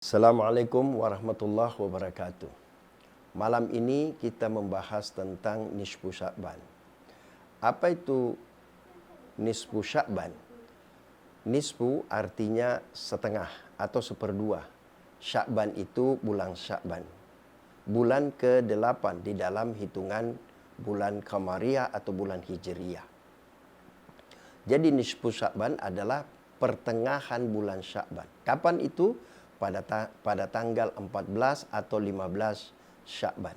Assalamualaikum warahmatullahi wabarakatuh. Malam ini kita membahas tentang nisfu Sya'ban. Apa itu nisfu Sya'ban? Nisfu artinya setengah atau seperdua. Sya'ban itu bulan Sya'ban. Bulan ke-8 di dalam hitungan bulan Qamariyah atau bulan Hijriyah. Jadi nisfu Sya'ban adalah pertengahan bulan Sya'ban. Kapan itu? Pada tanggal 14 atau 15 Sya'ban.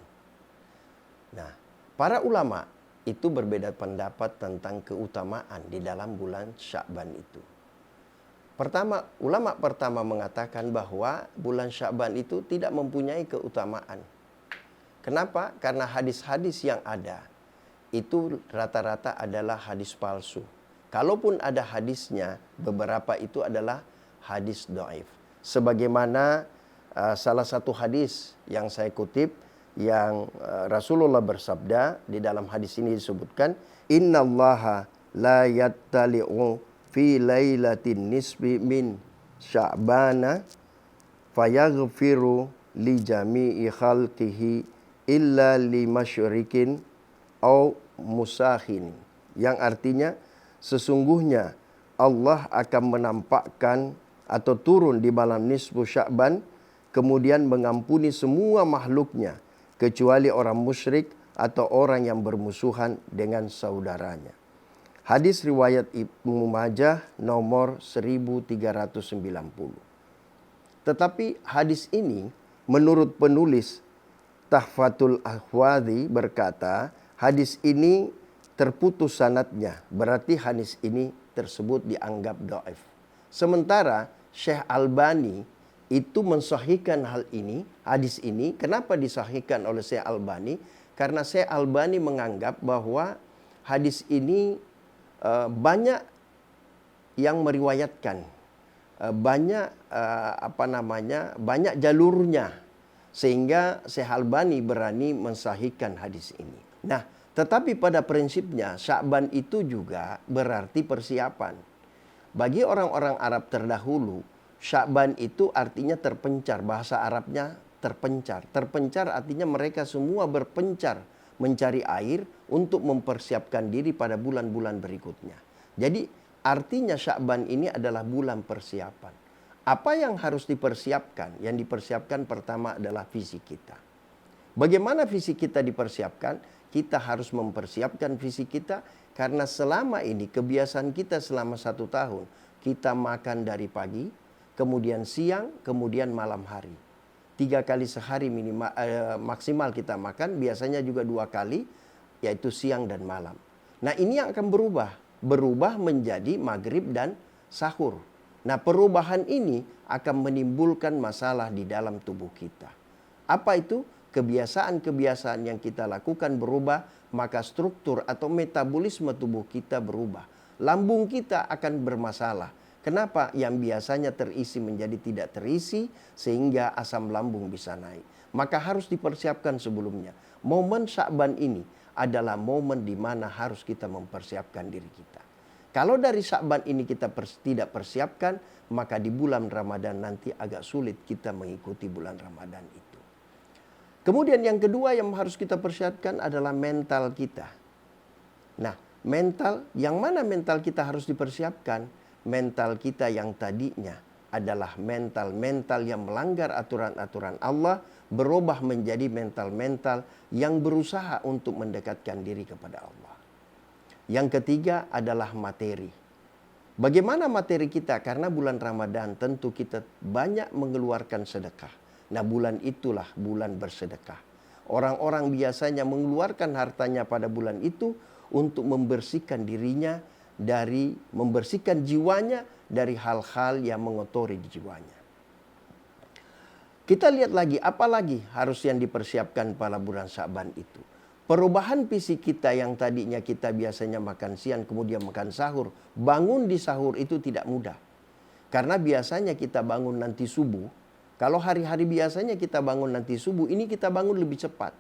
Nah, para ulama itu berbeda pendapat tentang keutamaan di dalam bulan Sya'ban itu. Ulama pertama mengatakan bahwa bulan Sya'ban itu tidak mempunyai keutamaan. Kenapa? Karena hadis-hadis yang ada itu rata-rata adalah hadis palsu. Kalaupun ada hadisnya, beberapa itu adalah hadis dhaif. Sebagaimana salah satu hadis yang saya kutip yang Rasulullah bersabda, di dalam hadis ini disebutkan, innallaha la yattali'u fi lailatin nisbi min sya'bana fayaghfiru li jami'i khalqihi illa li masyrikin au musakhin. Yang artinya sesungguhnya Allah akan menampakkan atau turun di malam nisfu Sya'ban, kemudian mengampuni semua makhluknya, kecuali orang musyrik atau orang yang bermusuhan dengan saudaranya. Hadis riwayat Ibnu Majah nomor 1390. Tetapi hadis ini menurut penulis Tahfatul Ahwadhi berkata, hadis ini terputus sanadnya, berarti hadis ini tersebut dianggap dhaif. Sementara Syekh Albani itu mensahihkan hadis ini. Kenapa disahihkan oleh Syekh Albani? Karena Syekh Albani menganggap bahwa hadis ini banyak yang meriwayatkan, banyak jalurnya, sehingga Syekh Albani berani mensahihkan hadis ini. Nah, tetapi pada prinsipnya Sya'ban itu juga berarti persiapan. Bagi orang-orang Arab terdahulu, Sya'ban itu artinya terpencar. Bahasa Arabnya terpencar. Terpencar artinya mereka semua berpencar mencari air untuk mempersiapkan diri pada bulan-bulan berikutnya. Jadi artinya Sya'ban ini adalah bulan persiapan. Apa yang harus dipersiapkan? Yang dipersiapkan pertama adalah fisik kita. Bagaimana fisik kita dipersiapkan? Kita harus mempersiapkan fisik kita. Karena selama ini kebiasaan kita selama 1 tahun, kita makan dari pagi, kemudian siang, kemudian malam hari. 3 kali sehari maksimal kita makan, biasanya juga 2 kali, yaitu siang dan malam. Nah, ini yang akan berubah menjadi maghrib dan sahur. Nah, perubahan ini akan menimbulkan masalah di dalam tubuh kita. Apa itu? Kebiasaan-kebiasaan yang kita lakukan berubah, maka struktur atau metabolisme tubuh kita berubah. Lambung kita akan bermasalah. Kenapa? Yang biasanya terisi menjadi tidak terisi, sehingga asam lambung bisa naik. Maka harus dipersiapkan sebelumnya. Momen Sya'ban ini adalah momen di mana harus kita mempersiapkan diri kita. Kalau dari Sya'ban ini kita tidak persiapkan, maka di bulan Ramadan nanti agak sulit kita mengikuti bulan Ramadan itu. Kemudian yang kedua yang harus kita persiapkan adalah mental kita. Nah, yang mana mental kita harus dipersiapkan? Mental kita yang tadinya adalah mental yang melanggar aturan-aturan Allah, berubah menjadi mental yang berusaha untuk mendekatkan diri kepada Allah. Yang ketiga adalah materi. Bagaimana materi kita? Karena bulan Ramadan tentu kita banyak mengeluarkan sedekah. Nah, bulan itulah bulan bersedekah. Orang-orang biasanya mengeluarkan hartanya pada bulan itu untuk membersihkan dirinya membersihkan jiwanya dari hal-hal yang mengotori jiwanya. Kita lihat lagi, apalagi harus yang dipersiapkan pada bulan Sya'ban itu. Perubahan fisik kita yang tadinya kita biasanya makan siang kemudian makan sahur. Bangun di sahur itu tidak mudah. Karena biasanya kita bangun nanti subuh. Kalau hari-hari biasanya kita bangun nanti subuh, ini kita bangun lebih cepat.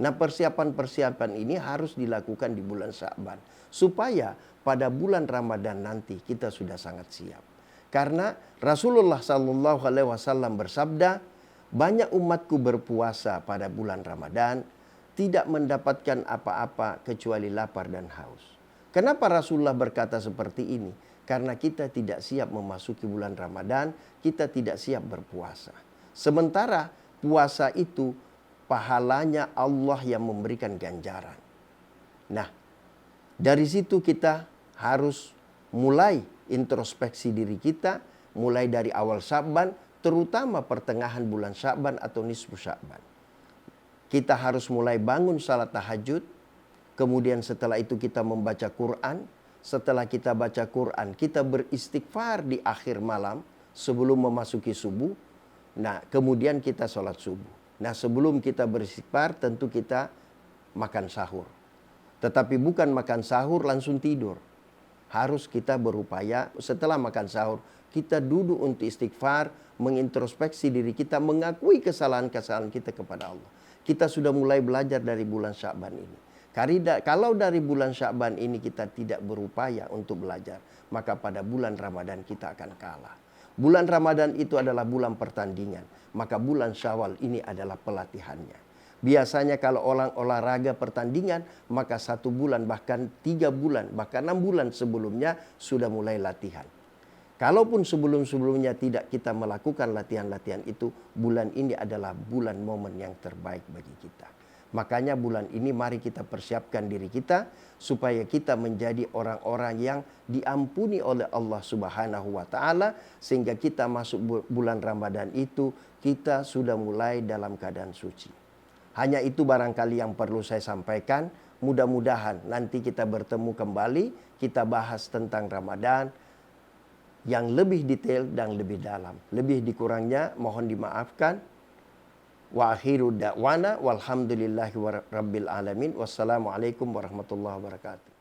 Nah, persiapan-persiapan ini harus dilakukan di bulan Sya'ban. Supaya pada bulan Ramadan nanti kita sudah sangat siap. Karena Rasulullah Shallallahu Alaihi Wasallam bersabda, banyak umatku berpuasa pada bulan Ramadan, tidak mendapatkan apa-apa kecuali lapar dan haus. Kenapa Rasulullah berkata seperti ini? Karena kita tidak siap memasuki bulan Ramadan, kita tidak siap berpuasa. Sementara puasa itu pahalanya Allah yang memberikan ganjaran. Nah, dari situ kita harus mulai introspeksi diri kita, mulai dari awal Sya'ban, terutama pertengahan bulan Sya'ban atau nisfu Sya'ban. Kita harus mulai bangun salat tahajud, kemudian setelah itu kita membaca Quran. Setelah kita baca Quran, kita beristighfar di akhir malam sebelum memasuki subuh. Nah, kemudian kita sholat subuh. Nah, sebelum kita beristighfar tentu kita makan sahur. Tetapi bukan makan sahur langsung tidur. Harus kita berupaya setelah makan sahur, kita duduk untuk istighfar, mengintrospeksi diri kita, mengakui kesalahan-kesalahan kita kepada Allah. Kita sudah mulai belajar dari bulan Sya'ban ini. Kalau dari bulan Sya'ban ini kita tidak berupaya untuk belajar, maka pada bulan Ramadan kita akan kalah. Bulan Ramadan itu adalah bulan pertandingan, maka bulan Syawal ini adalah pelatihannya. Biasanya kalau orang olahraga pertandingan, maka 1 bulan, bahkan 3 bulan, bahkan 6 bulan sebelumnya sudah mulai latihan. Kalaupun sebelum-sebelumnya tidak kita melakukan latihan-latihan itu, bulan ini adalah bulan momen yang terbaik bagi kita. Makanya bulan ini mari kita persiapkan diri kita supaya kita menjadi orang-orang yang diampuni oleh Allah Subhanahu wa taala, sehingga kita masuk bulan Ramadan itu kita sudah mulai dalam keadaan suci. Hanya itu barangkali yang perlu saya sampaikan. Mudah-mudahan nanti kita bertemu kembali, kita bahas tentang Ramadan yang lebih detail dan lebih dalam. Lebih dikurangnya mohon dimaafkan. Wa akhiru da'wana walhamdulillahi rabbil alamin. Wassalamualaikum warahmatullahi wabarakatuh.